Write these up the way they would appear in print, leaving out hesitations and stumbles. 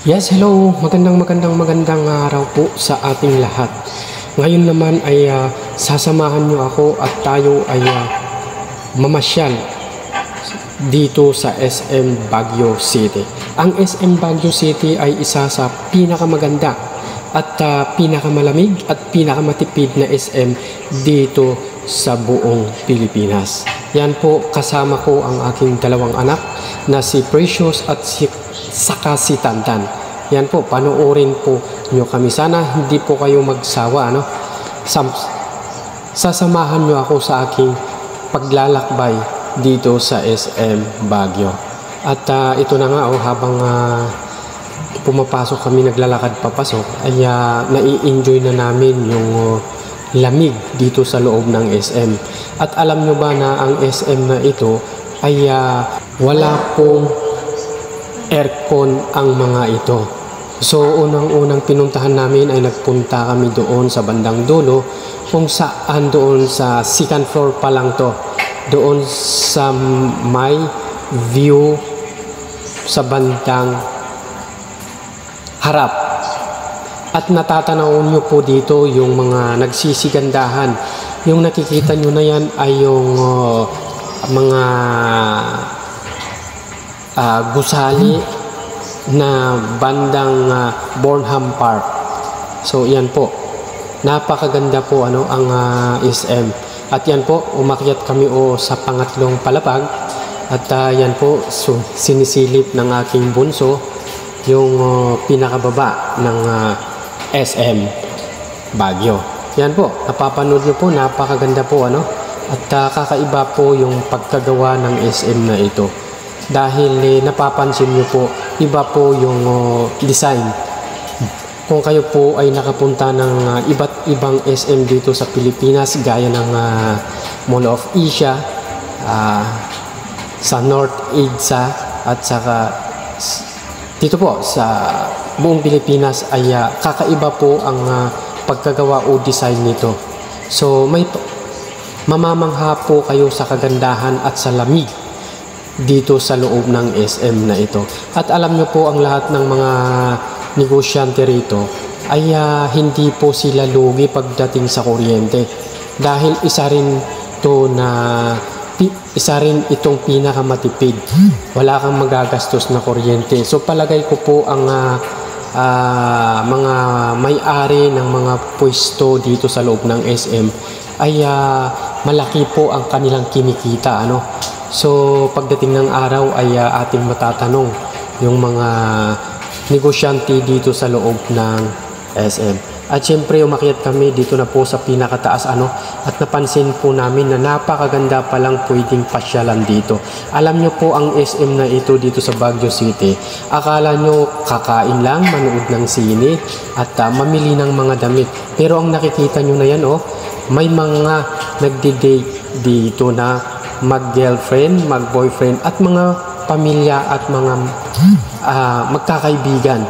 Yes, hello. Magandang araw po sa ating lahat. Ngayon naman ay sasamahan nyo ako at tayo ay mamasyal dito sa SM Baguio City. Ang SM Baguio City ay isa sa pinakamaganda at pinakamalamig at pinakamatipid na SM dito sa buong Pilipinas. Yan po, kasama ko ang aking dalawang anak na si Precious at saka si Tantan. Yan po, panoorin po nyo kami. Sana hindi po kayo magsawa, ano? Sasamahan nyo ako sa aking paglalakbay dito sa SM Baguio. At ito na nga, habang pumapasok kami, naglalakad papasok, ay nai-enjoy na namin yung lamig dito sa loob ng SM. At alam nyo ba na ang SM na ito ay wala pong aircon ang mga ito. So unang-unang pinuntahan namin ay nagpunta kami doon sa bandang dulo, kung saan doon sa second floor pa lang to, doon sa may view sa bandang harap. At natatanaw nyo po dito yung mga nagsisigandahan. Yung nakikita nyo na yan ay yung mga gusali na bandang Bornham Park. So yan po, napakaganda po ang SM. At yan po, umakyat kami sa pangatlong palapag. At yan po, sinisilip ng aking bunso yung pinakababa ng SM Baguio. Yan po, napapanood nyo po, napakaganda po at kakaiba po yung pagkagawa ng SM na ito. Dahil napapansin nyo po, iba po yung design. Kung kayo po ay nakapunta ng iba't ibang SM dito sa Pilipinas, gaya ng Mall of Asia, sa North EDSA, at saka dito po sa buong Pilipinas, ay kakaiba po ang pagkagawa o design nito. So may mamamangha po kayo sa kagandahan at sa lamig dito sa loob ng SM na ito. At alam nyo po, ang lahat ng mga negosyante rito ay hindi po sila lugi pagdating sa kuryente, dahil isa rin itong pinakamatipid. Wala kang magagastos na kuryente. So palagay ko po ang mga may-ari ng mga pwesto dito sa loob ng SM ay malaki po ang kanilang kinikita, So pagdating ng araw ay ating matatanong yung mga negosyante dito sa loob ng SM. At syempre, umakyat kami dito na po sa pinakataas at napansin po namin na napakaganda palang pwedeng pasyalan dito. Alam nyo po, ang SM na ito dito sa Baguio City, akala nyo kakain lang, manood ng sine at mamili ng mga damit. Pero ang nakikita nyo na yan, may mga nagde-date dito na mag-girlfriend, mag-boyfriend, at mga pamilya at mga magkakaibigan.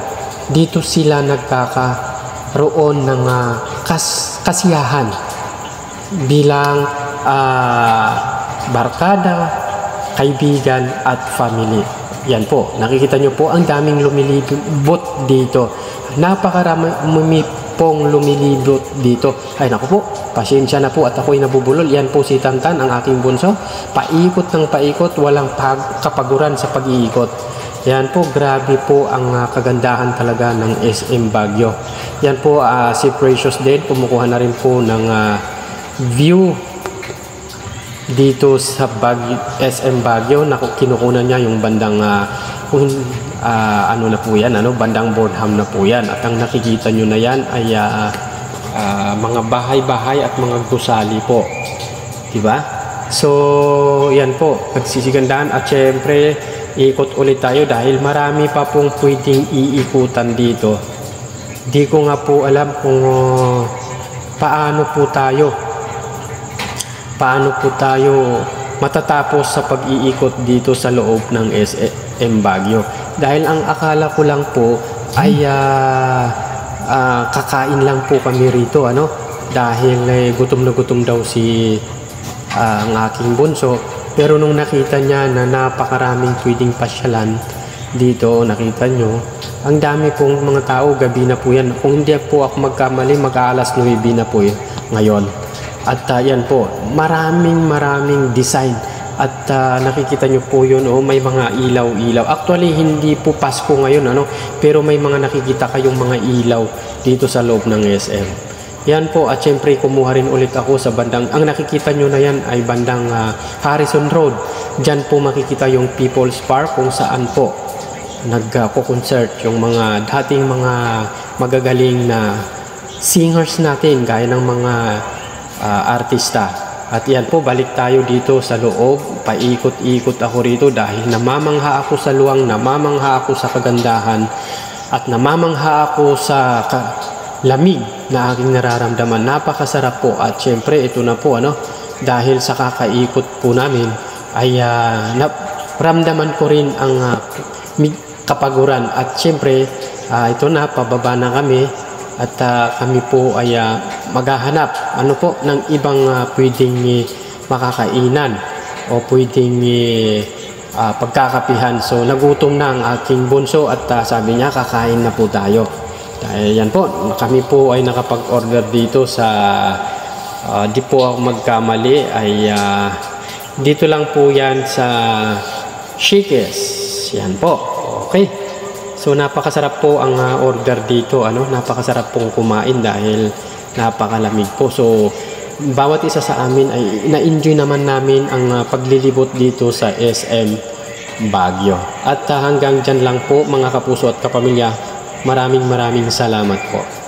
Dito sila nagkakaroon ng kasiyahan bilang barkada, kaibigan at family. Yan po, nakikita nyo po, ang daming lumilibot dito. Napakarami pong lumilibot dito. Ay naku po, pasensya na po at ako'y nabubulol. Yan po si Tantan, ang aking bunso. Paikot ng paikot, walang kapaguran sa pag-iikot. Yan po, grabe po ang kagandahan talaga ng SM Baguio. Yan po, si Precious din, kumukuha na rin po ng view dito sa SM Baguio. Kinukunan niya yung bandang na po yan, bandang Bornham na po yan. At ang nakikita nyo na yan ay mga bahay-bahay at mga gusali po, diba? So yan po, nagsisigandahan. At syempre, ikot ulit tayo dahil marami pa pong pwedeng iikutan dito. Di ko nga po alam kung paano po tayo matatapos sa pag-iikot dito sa loob ng SM Baguio. Dahil ang akala ko lang po ay kakain lang po kami rito, dahil gutom na gutom daw ang aking bunso. Pero nung nakita niya na napakaraming pwedeng pasyalan dito, nakita nyo, Ang dami pong mga tao, gabi na po yan. Kung hindi po ako magkamali, mag-aalas 9 na po ngayon. At yan po, maraming design. At nakikita nyo po yun, may mga ilaw-ilaw. Actually, hindi po Pasko ngayon, pero may mga nakikita kayong mga ilaw dito sa loob ng SM. Yan po, at syempre kumuha rin ulit ako sa bandang, ang nakikita nyo na yan ay bandang Harrison Road. Diyan po makikita yung People's Park kung saan po nagko-concert yung mga dating mga magagaling na singers natin gaya ng mga artista. At yan po, balik tayo dito sa loob. Paikot-ikot ako rito dahil namamangha ako sa luwang, namamangha ako sa kagandahan, at namamangha ako sa lamig na aking nararamdaman. Napakasarap po. At syempre ito na po dahil sa kakaikot po namin ay ramdaman ko rin ang kapaguran. At syempre ito na, pababa na kami. At kami po ay maghahanap ng ibang pwedeng makakainan o pwedeng pagkakapihan. So nagutom na ang aking bunso at sabi niya kakain na po tayo. Dahil yan po, kami po ay nakapag-order dito sa di po ako magkamali ay dito lang po yan sa Shakey's. Yan po. Okay. So napakasarap po ang order dito, napakasarap pong kumain dahil napakalamig po. So bawat isa sa amin ay na-enjoy naman namin ang paglilibot dito sa SM Baguio. At hanggang dyan lang po mga kapuso at kapamilya. Maraming salamat po.